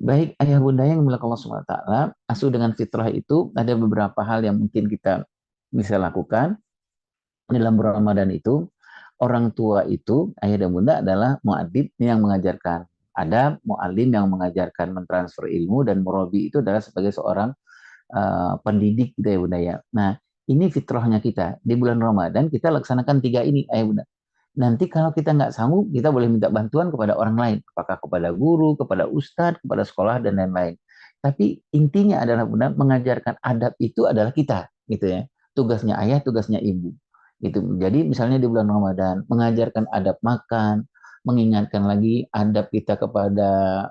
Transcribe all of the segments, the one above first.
Baik ayah bunda yang dimiliki Allah SWT, asuh dengan fitrah itu ada beberapa hal yang mungkin kita bisa lakukan dalam Ramadan itu. Orang tua itu, ayah dan bunda adalah muadib yang mengajarkan. Ada mualim yang mengajarkan mentransfer ilmu dan murabi itu adalah sebagai seorang pendidik gitu ya bunda ya. Nah ini fitrahnya kita di bulan Ramadan kita laksanakan tiga ini ayah bunda. Nanti kalau kita nggak sanggup, kita boleh minta bantuan kepada orang lain, apakah kepada guru, kepada ustadz, kepada sekolah dan lain-lain. Tapi intinya adalah benar mengajarkan adab itu adalah kita, gitu ya. Tugasnya ayah, tugasnya ibu. Gitu. Jadi misalnya di bulan Ramadan mengajarkan adab makan, mengingatkan lagi adab kita kepada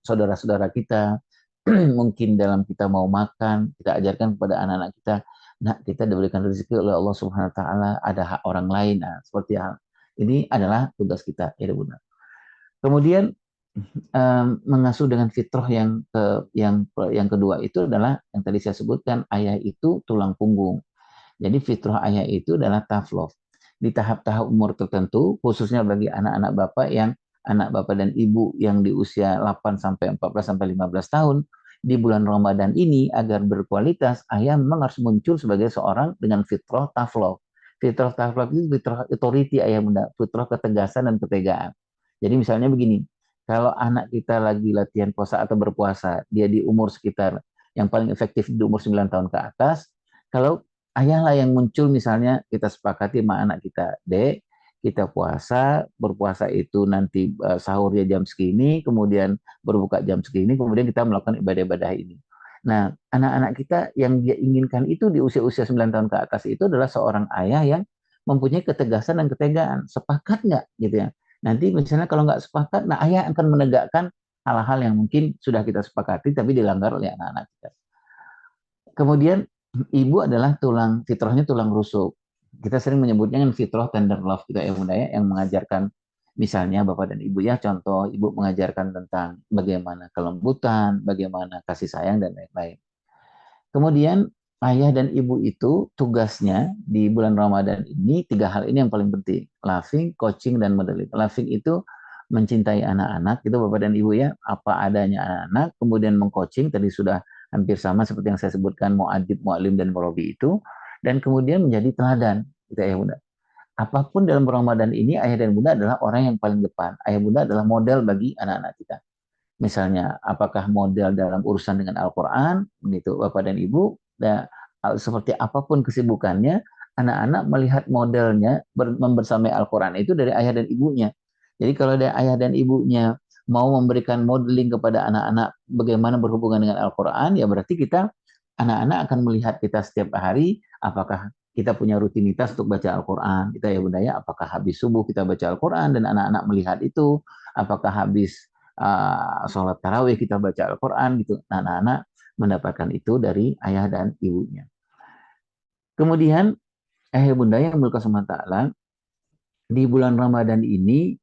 saudara-saudara kita. Mungkin dalam kita mau makan, kita ajarkan kepada anak-anak kita, nah kita diberikan rezeki oleh Allah Subhanahu wa taala, ada hak orang lain. Nah, seperti hal ini adalah tugas kita, ya benar. Kemudian mengasuh dengan fitrah yang kedua itu adalah yang tadi saya sebutkan, ayah itu tulang punggung. Jadi fitrah ayah itu adalah tough love. Di tahap-tahap umur tertentu, khususnya bagi anak-anak bapak yang anak bapak dan ibu yang di usia 8 sampai 14 sampai 15 tahun, di bulan Ramadan ini agar berkualitas, ayah memang harus muncul sebagai seorang dengan fitrah tough love. Fitrah tough love itu fitrah authority ayah bunda, fitrah ketegasan dan ketegaan. Jadi misalnya begini, kalau anak kita lagi latihan puasa atau berpuasa, dia di umur sekitar yang paling efektif di umur 9 tahun ke atas, kalau ayahlah yang muncul misalnya kita sepakati sama anak kita, Dek, kita puasa, berpuasa itu nanti sahurnya jam segini, kemudian berbuka jam segini, kemudian kita melakukan ibadah-ibadah ini. Nah, anak-anak kita yang dia inginkan itu di usia-usia 9 tahun ke atas itu adalah seorang ayah yang mempunyai ketegasan dan ketegaan. Sepakat nggak gitu ya? Nanti misalnya kalau nggak sepakat, nah ayah akan menegakkan hal-hal yang mungkin sudah kita sepakati tapi dilanggar oleh anak-anak kita. Kemudian ibu adalah tulang, fitrahnya tulang rusuk. Kita sering menyebutnya dengan fitrah tender love kita ya bunda ya, yang mengajarkan misalnya bapak dan ibu ya, contoh ibu mengajarkan tentang bagaimana kelembutan, bagaimana kasih sayang dan lain-lain. Kemudian ayah dan ibu itu tugasnya di bulan Ramadan ini tiga hal ini yang paling penting. Loving, coaching, dan modeling. Loving itu mencintai anak-anak, itu bapak dan ibu ya, apa adanya anak-anak, kemudian mengcoaching, tadi sudah hampir sama seperti yang saya sebutkan, mu'adib, mu'alim, dan murabi itu, dan kemudian menjadi teladan, gitu ya bunda. Apapun dalam Ramadan ini, ayah dan bunda adalah orang yang paling depan. Ayah bunda adalah model bagi anak-anak kita. Misalnya, apakah model dalam urusan dengan Al-Quran, itu Bapak dan Ibu, dan seperti apapun kesibukannya, anak-anak melihat modelnya membersamai Al-Quran itu dari ayah dan ibunya. Jadi kalau dari ayah dan ibunya mau memberikan modeling kepada anak-anak bagaimana berhubungan dengan Al-Quran, ya berarti kita, anak-anak akan melihat kita setiap hari, apakah kita punya rutinitas untuk baca Al-Quran, kita ya budaya, apakah habis subuh kita baca Al-Quran, dan anak-anak melihat itu, apakah habis sholat tarawih kita baca Al-Quran gitu. Nah, anak-anak mendapatkan itu dari ayah dan ibunya. Kemudian ayah bunda yang berkah taala di bulan Ramadan ini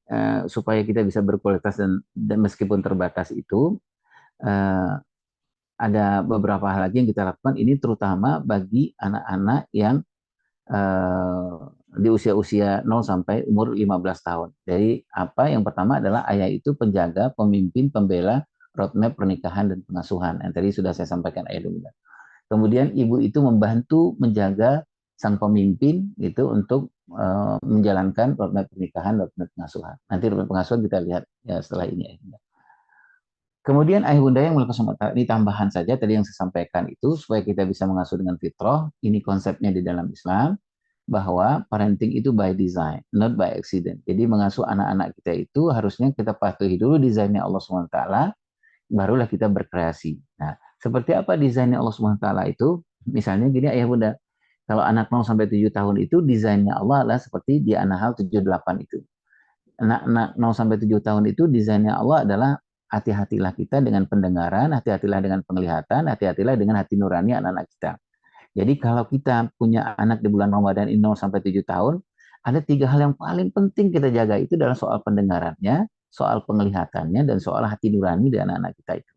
supaya kita bisa berkualitas dan meskipun terbatas itu uh, ada beberapa hal lagi yang kita lakukan ini terutama bagi anak-anak yang di usia-usia 0 sampai umur 15 tahun. Jadi apa yang pertama adalah ayah itu penjaga, pemimpin, pembela roadmap pernikahan dan pengasuhan. Yang tadi sudah saya sampaikan ayah dulu. Kemudian ibu itu membantu menjaga sang pemimpin itu untuk menjalankan roadmap pernikahan, roadmap pengasuhan. Nanti roadmap pengasuhan kita lihat ya setelah ini. Kemudian ayah bunda yang melakukan ini tambahan saja tadi yang saya sampaikan itu supaya kita bisa mengasuh dengan fitrah. Ini konsepnya di dalam Islam bahwa parenting itu by design, not by accident. Jadi mengasuh anak-anak kita itu harusnya kita patuhi dulu desainnya Allah SWT, barulah kita berkreasi. Nah, seperti apa desainnya Allah SWT itu? Misalnya gini ayah bunda, kalau anak 0 sampai 7 tahun itu desainnya Allah adalah seperti di An-Nahl 78 itu. Anak 0 sampai 7 tahun itu desainnya Allah adalah hati-hatilah kita dengan pendengaran, hati-hatilah dengan penglihatan, hati-hatilah dengan hati nurani anak-anak kita. Jadi kalau kita punya anak di bulan Ramadan ini 0 sampai 7 tahun, ada tiga hal yang paling penting kita jaga itu adalah soal pendengarannya, soal penglihatannya, dan soal hati nurani di anak-anak kita itu.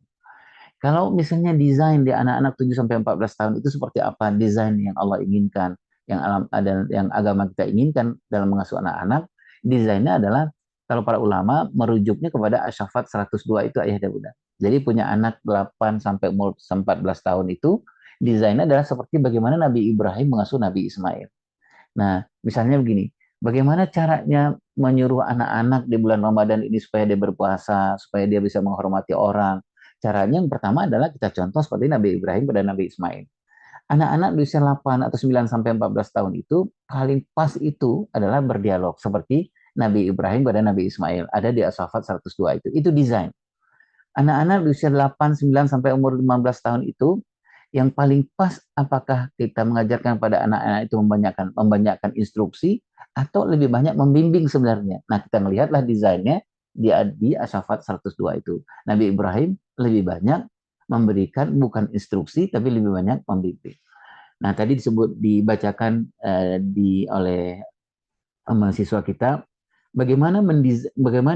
Kalau misalnya desain di anak-anak 7 sampai 14 tahun itu seperti apa desain yang Allah inginkan, yang alam ada yang agama kita inginkan dalam mengasuh anak-anak, desainnya adalah kalau para ulama merujuknya kepada Asyafat 102 itu ayah dan bunda. Jadi punya anak 8 sampai umur 14 tahun itu desainnya adalah seperti bagaimana Nabi Ibrahim mengasuh Nabi Ismail. Nah, misalnya begini, bagaimana caranya menyuruh anak-anak di bulan Ramadan ini supaya dia berpuasa, supaya dia bisa menghormati orang. Caranya yang pertama adalah kita contoh seperti Nabi Ibrahim pada Nabi Ismail. Anak-anak di usia 8 atau 9 sampai 14 tahun itu paling pas itu adalah berdialog seperti Nabi Ibrahim pada Nabi Ismail. Ada di As-Saffat 102 itu. Itu desain. Anak-anak di usia 8, 9 sampai umur 15 tahun itu yang paling pas apakah kita mengajarkan pada anak-anak itu membanyakkan instruksi atau lebih banyak membimbing sebenarnya. Nah, kita melihatlah desainnya di As-Saffat 102 itu. Nabi Ibrahim lebih banyak memberikan bukan instruksi tapi lebih banyak membimbing. Nah, tadi dibacakan oleh mahasiswa kita bagaimana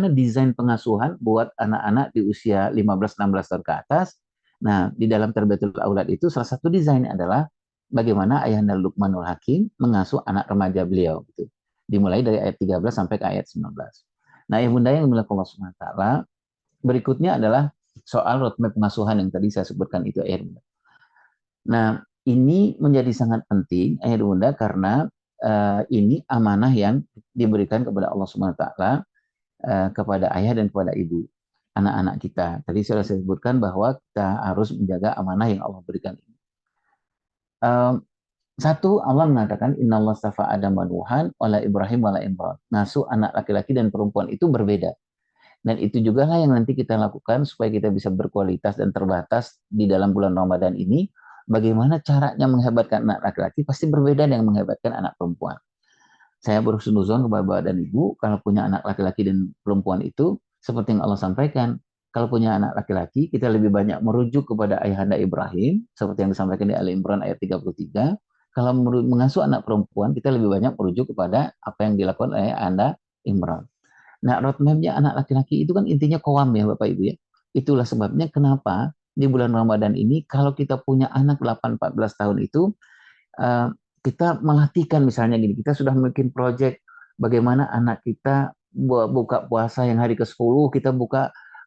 desain pengasuhan buat anak-anak di usia 15-16 tahun ke atas. Nah, di dalam Tarbiyatul Aulad itu salah satu desain adalah bagaimana Ayahanda Luqmanul Hakim mengasuh anak remaja beliau gitu. Dimulai dari ayat 13 sampai ke ayat 19. Nah, ya Bunda yang dimuliakan Allah Subhanahu wa taala, berikutnya adalah soal roadmap pengasuhan yang tadi saya sebutkan itu ayat. Nah, ini menjadi sangat penting ayat Bunda karena ini amanah yang diberikan kepada Allah Subhanahu wa taala kepada ayah dan kepada ibu anak-anak kita. Tadi sudah saya sebutkan bahwa kita harus menjaga amanah yang Allah berikan ini. Satu, Allah mengatakan Innallah stafa Adam wa Nuhan wala Ibrahim wala Imran. Ngasuh anak laki-laki dan perempuan itu berbeda. Dan itu juga lah yang nanti kita lakukan supaya kita bisa berkualitas dan terbatas di dalam bulan Ramadan ini. Bagaimana caranya menghebatkan anak laki-laki pasti berbeda dengan menghebatkan anak perempuan. Saya berhusnuzon kepada bapak dan ibu, kalau punya anak laki-laki dan perempuan itu, seperti yang Allah sampaikan, kalau punya anak laki-laki, kita lebih banyak merujuk kepada ayahanda Ibrahim, seperti yang disampaikan di Ali Imran ayat 33. Kalau mengasuh anak perempuan, kita lebih banyak merujuk kepada apa yang dilakukan oleh ayahanda Imran. Nah, roadmap-nya anak laki-laki itu kan intinya koam ya Bapak Ibu ya. Itulah sebabnya kenapa di bulan Ramadan ini, kalau kita punya anak 8-14 tahun itu, uh, kita melatihkan misalnya gini, kita sudah bikin project bagaimana anak kita buka puasa yang hari ke-10, kita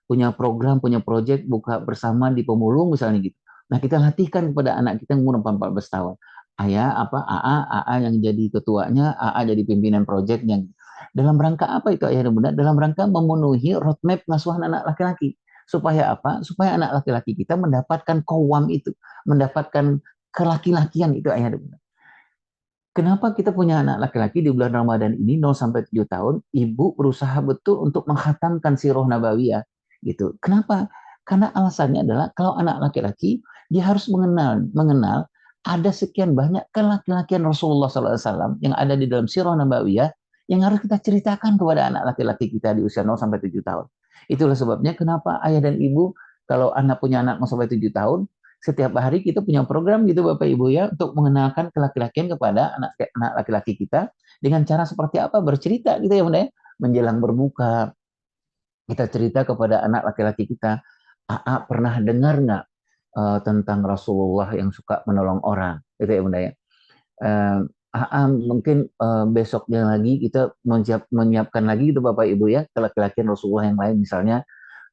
punya program, punya project buka bersama di pemulung misalnya gitu. Nah, kita latihkan kepada anak kita yang umur 14 tahun. Ayah apa AA yang jadi ketuanya, AA jadi pimpinan projectnya. Dalam rangka apa itu ayah dan bunda? Dalam rangka memenuhi roadmap pengasuhan anak laki-laki. Supaya apa? Supaya anak laki-laki kita mendapatkan kawam itu, mendapatkan kelaki-lakian itu ayah dan bunda. Kenapa kita punya anak laki-laki di bulan Ramadan ini 0 sampai 7 tahun, ibu berusaha betul untuk menghatamkan sirah nabawiyah gitu. Kenapa? Karena alasannya adalah kalau anak laki-laki dia harus mengenal ada sekian banyak kelaki-lakian Rasulullah SAW yang ada di dalam sirah nabawiyah yang harus kita ceritakan kepada anak laki-laki kita di usia 0 sampai 7 tahun. Itulah sebabnya kenapa ayah dan ibu kalau anak punya anak 0 sampai 7 tahun setiap hari kita punya program gitu Bapak Ibu ya untuk mengenalkan kelaki-lakian kepada anak laki-laki kita dengan cara seperti apa bercerita gitu ya Bunda ya. Menjelang berbuka kita cerita kepada anak laki-laki kita, AA pernah dengar nggak tentang Rasulullah yang suka menolong orang gitu ya Bunda ya. AA mungkin besoknya lagi kita menyiapkan lagi gitu Bapak Ibu ya laki-lakian Rasulullah yang lain misalnya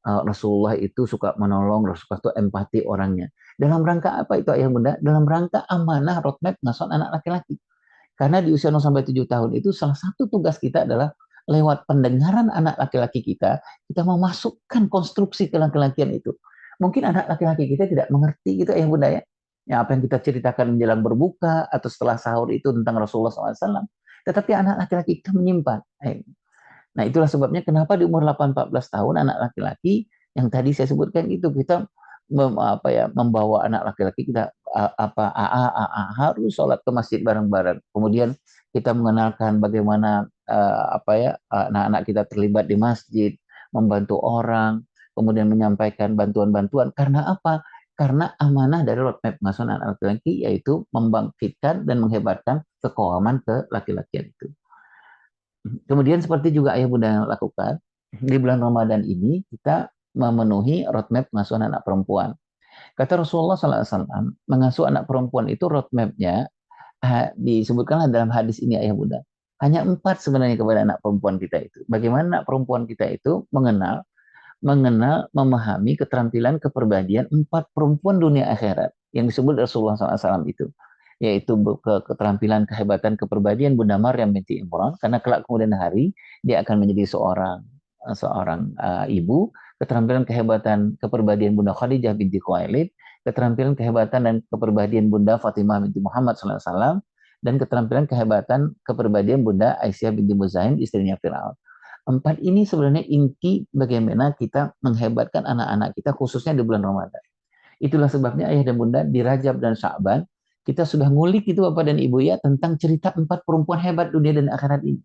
Rasulullah itu suka menolong, Rasulullah itu empati orangnya. Dalam rangka apa itu ayah bunda? Dalam rangka amanah roadmap ngasuh anak laki-laki. Karena di usia 0 sampai 7 tahun itu salah satu tugas kita adalah lewat pendengaran anak laki-laki kita memasukkan konstruksi kelaki-lakian itu. Mungkin anak laki-laki kita tidak mengerti gitu ayah bunda ya. Ya, apa yang kita ceritakan menjelang berbuka atau setelah sahur itu tentang Rasulullah SAW. Tetapi anak laki-laki kita menyimpan. Nah, itulah sebabnya kenapa di umur 8-14 tahun anak laki-laki yang tadi saya sebutkan itu kita membawa anak laki-laki kita harus sholat ke masjid bareng-bareng. Kemudian kita mengenalkan bagaimana anak-anak kita terlibat di masjid, membantu orang, kemudian menyampaikan bantuan-bantuan. Karena apa? Karena amanah dari roadmap pengasuhan anak laki-laki yaitu membangkitkan dan menghebatkan kekawaman ke laki-lakian itu. Kemudian seperti juga ayah bunda yang lakukan, di bulan Ramadan ini kita memenuhi roadmap pengasuhan anak perempuan. Kata Rasulullah SAW, mengasuh anak perempuan itu roadmapnya disebutkanlah dalam hadis ini ayah bunda. Hanya 4 sebenarnya kepada anak perempuan kita itu. Bagaimana anak perempuan kita itu mengenal mengenal, memahami keterampilan kepribadian 4 perempuan dunia akhirat yang disebut Rasulullah SAW itu, yaitu keterampilan kehebatan kepribadian Bunda Maryam binti Imran, karena kelak kemudian hari dia akan menjadi seorang ibu, keterampilan kehebatan kepribadian Bunda Khadijah binti Khuwailid, keterampilan kehebatan dan kepribadian Bunda Fatimah binti Muhammad SAW, dan keterampilan kehebatan kepribadian Bunda Aisyah binti Muzahim, istrinya Fir'aun. 4 ini sebenarnya inti bagaimana kita menghebatkan anak-anak kita khususnya di bulan Ramadan. Itulah sebabnya ayah dan bunda di Rajab dan Sya'ban kita sudah ngulik itu Bapak dan Ibu ya tentang cerita 4 perempuan hebat dunia dan akhirat ini.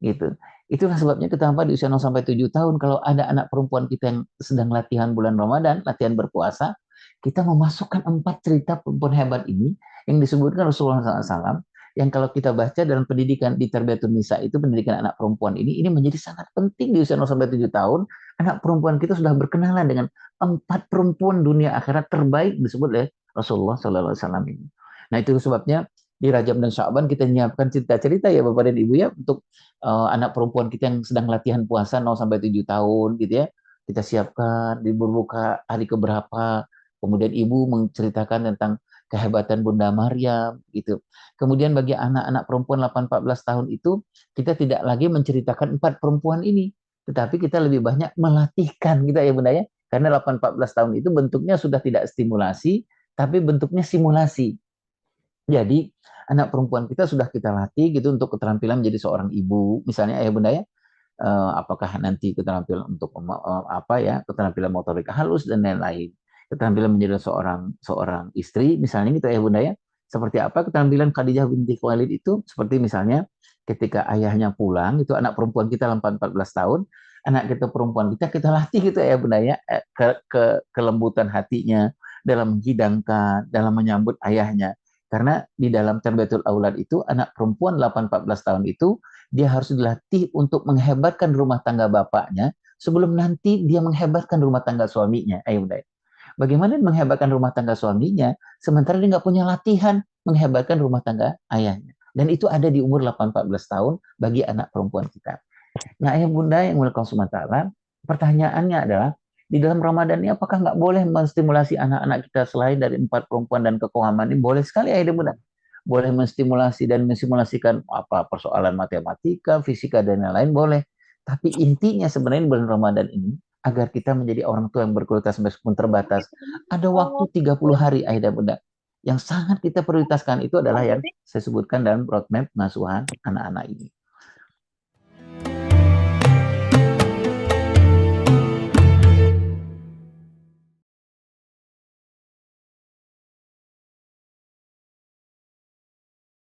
Gitu. Itulah sebabnya kita di usia 0 sampai 7 tahun kalau ada anak perempuan kita yang sedang latihan bulan Ramadan, latihan berpuasa, kita memasukkan 4 cerita perempuan hebat ini yang disebutkan Rasulullah SAW, yang kalau kita baca dalam pendidikan di Tarbiyatun Nisa itu pendidikan anak perempuan ini menjadi sangat penting di usia 0 sampai 7 tahun. Anak perempuan kita sudah berkenalan dengan 4 perempuan dunia akhirat terbaik disebut oleh Rasulullah SAW ini. Nah itu sebabnya di Rajab dan Sya'ban kita menyiapkan cerita-cerita ya Bapak dan Ibu ya untuk anak perempuan kita yang sedang latihan puasa 0 sampai 7 tahun gitu ya. Kita siapkan di berbuka hari keberapa, kemudian ibu menceritakan tentang kehebatan Bunda Maryam gitu. Kemudian bagi anak-anak perempuan 8-14 tahun itu kita tidak lagi menceritakan 4 perempuan ini, tetapi kita lebih banyak melatihkan kita ya Bunda ya. Karena 8-14 tahun itu bentuknya sudah tidak stimulasi, tapi bentuknya simulasi. Jadi anak perempuan kita sudah kita latih gitu untuk keterampilan menjadi seorang ibu, misalnya ya Bunda ya. Apakah nanti keterampilan untuk apa ya, keterampilan motorik halus dan lain-lain. Keterampilan menjadi seorang istri, misalnya gitu ya Bunda ya. Seperti apa keterampilan Khadijah binti Khuwailid itu? Seperti misalnya ketika ayahnya pulang, itu anak perempuan kita 14 tahun, anak kita perempuan kita latih gitu ya Bunda ya, kelembutan hatinya dalam menghidangkan, dalam menyambut ayahnya. Karena di dalam Tarbiyatul Aulad itu anak perempuan 8-14 tahun itu dia harus dilatih untuk menghebatkan rumah tangga bapaknya sebelum nanti dia menghebatkan rumah tangga suaminya. Ayo Bunda. Bagaimana menghebatkan rumah tangga suaminya sementara dia nggak punya latihan menghebatkan rumah tangga ayahnya. Dan itu ada di umur 8-14 tahun bagi anak perempuan kita. Nah ayah bunda yang mulia Allah, pertanyaannya adalah di dalam Ramadan ini apakah nggak boleh menstimulasi anak-anak kita selain dari 4 perempuan dan kekohaman ini? Boleh sekali ayah dan bunda. Boleh menstimulasi dan mensimulasikan apa persoalan matematika, fisika dan lain-lain boleh. Tapi intinya sebenarnya bulan Ramadan ini agar kita menjadi orang tua yang berkualitas meskipun terbatas. Ada waktu 30 hari ayah dan bunda. Yang sangat kita prioritaskan itu adalah yang saya sebutkan dalam roadmap pengasuhan anak-anak ini.